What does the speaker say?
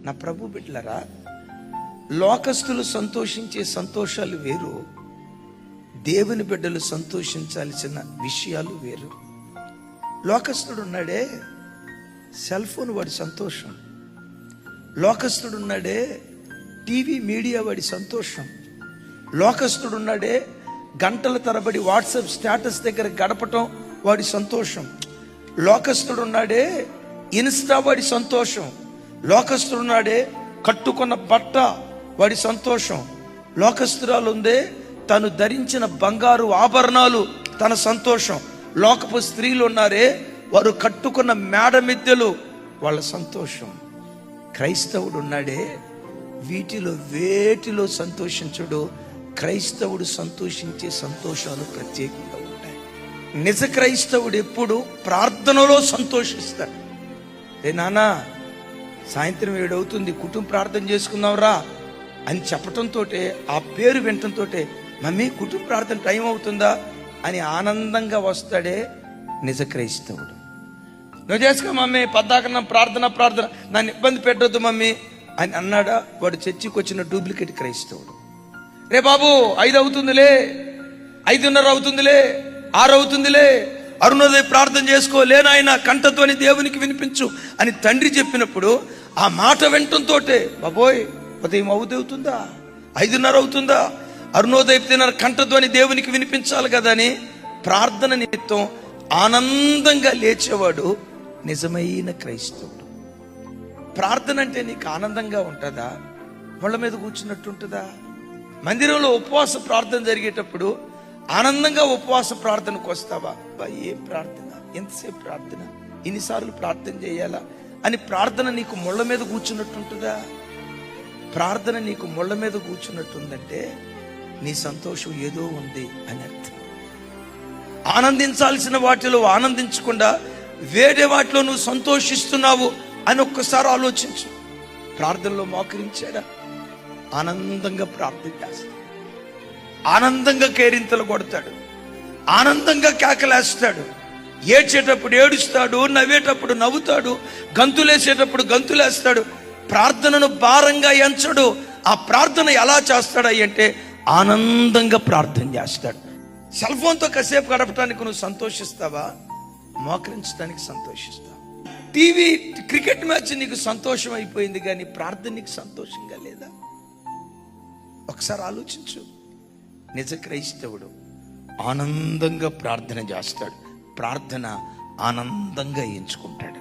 నా ప్రభు బిడ్డలారా, లోకస్తులు సంతోషించే సంతోషాలు వేరు, దేవుని బిడ్డలు సంతోషించాల్సిన విషయాలు వేరు. లోకస్తుడు ఉన్నాడే సెల్ ఫోన్ వాడి సంతోషం, లోకస్తుడు ఉన్నాడే టీవీ మీడియా వాడి సంతోషం, లోకస్తుడు ఉన్నాడే గంటల తరబడి వాట్సాప్ స్టేటస్ దగ్గర గడపటం వాడి సంతోషం, లోకస్తుడు ఉన్నాడే ఇన్స్టా వాడి సంతోషం, లోకస్తుడు ఉన్నాడే కట్టుకున్న బట్ట వాడి సంతోషం, లోకస్తురాలు ఉందే తను ధరించిన బంగారు ఆభరణాలు తన సంతోషం, లోకపు స్త్రీలు ఉన్నారే వారు కట్టుకున్న మేడ మిద్దెలు వాళ్ళ సంతోషం. క్రైస్తవుడు ఉన్నాడే వీటిలో వేటిలో సంతోషించుడు. క్రైస్తవుడు సంతోషించే సంతోషాలు ప్రత్యేకంగా ఉంటాయి. నిజ క్రైస్తవుడు ఎప్పుడు ప్రార్థనలో సంతోషిస్తాడు. నానా సాయంత్రం 7 అవుతుంది, కుటుంబ ప్రార్థన చేసుకుందాంరా అని చెప్పటంతో, ఆ పేరు వినటంతో మమ్మీ కుటుంబ ప్రార్థన టైం అవుతుందా అని ఆనందంగా వస్తాడే నిజ క్రైస్తవుడు. నువ్వు చేసుకో మమ్మీ, పద్దాకన్నా ప్రార్థన నన్ను ఇబ్బంది పెట్టొద్దు మమ్మీ అని అన్నాడా వాడు చర్చికి వచ్చిన డూప్లికేట్ క్రైస్తవుడు. రే బాబు 5 అవుతుందిలే, 5:30 అవుతుందిలే, 6 అవుతుందిలే, అరుణోదయ ప్రార్థన చేసుకో, లేనాయన కంఠధ్వని దేవునికి వినిపించు అని తండ్రి చెప్పినప్పుడు ఆ మాట వినటంతో బాబోయ్ ఉదయం అవుతుందా, 5:30 అవుతుందా, అరుణోదయ కంఠధ్వని దేవునికి వినిపించాలి కదా అని ప్రార్థన నిమిత్తం ఆనందంగా లేచేవాడు నిజమైన క్రైస్తవుడు. ప్రార్థన అంటే నీకు ఆనందంగా ఉంటుందా, ముళ్ళ మీద కూర్చున్నట్టుంటుందా? మందిరంలో ఉపవాస ప్రార్థన జరిగేటప్పుడు ఆనందంగా ఉపవాస ప్రార్థనకు వస్తావా? ఏం ప్రార్థన, ఎంతసేపు ప్రార్థన, ఇన్నిసార్లు ప్రార్థన చేయాలా అని ప్రార్థన నీకు ముళ్ళ మీద కూర్చున్నట్టుంటుందా? ప్రార్థన నీకు ముళ్ళ మీద కూర్చున్నట్టుందంటే నీ సంతోషం ఏదో ఉంది అని అర్థం. ఆనందించాల్సిన వాటిలో ఆనందించకుండా వేరే వాటిలో నువ్వు సంతోషిస్తున్నావు అని ఒక్కసారి ఆలోచించు. ప్రార్థనలో మోకరించాడా ఆనందంగా ప్రార్థన చేస్తాడు, ఆనందంగా కేరింతలు కొడతాడు, ఆనందంగా కేకలేస్తాడు, ఏడ్చేటప్పుడు ఏడుస్తాడు, నవ్వేటప్పుడు నవ్వుతాడు, గంతులేసేటప్పుడు గంతులేస్తాడు. ప్రార్థనను భారంగా ఎంచడు. ఆ ప్రార్థన ఎలా చేస్తాడంటే ఆనందంగా ప్రార్థన చేస్తాడు. సెల్ ఫోన్తో కాసేపు గడపడానికి నువ్వు సంతోషిస్తావా? మోకరించడానికి సంతోషిస్తావా? టీవీ క్రికెట్ మ్యాచ్ నీకు సంతోషం అయిపోయింది కానీ ప్రార్థన నీకు సంతోషంగా లేదా? ఒకసారి ఆలోచించు. నిజ క్రైస్తవుడు ఆనందంగా ప్రార్థన చేస్తాడు, ప్రార్థన ఆనందంగా ఎంచుకుంటాడు.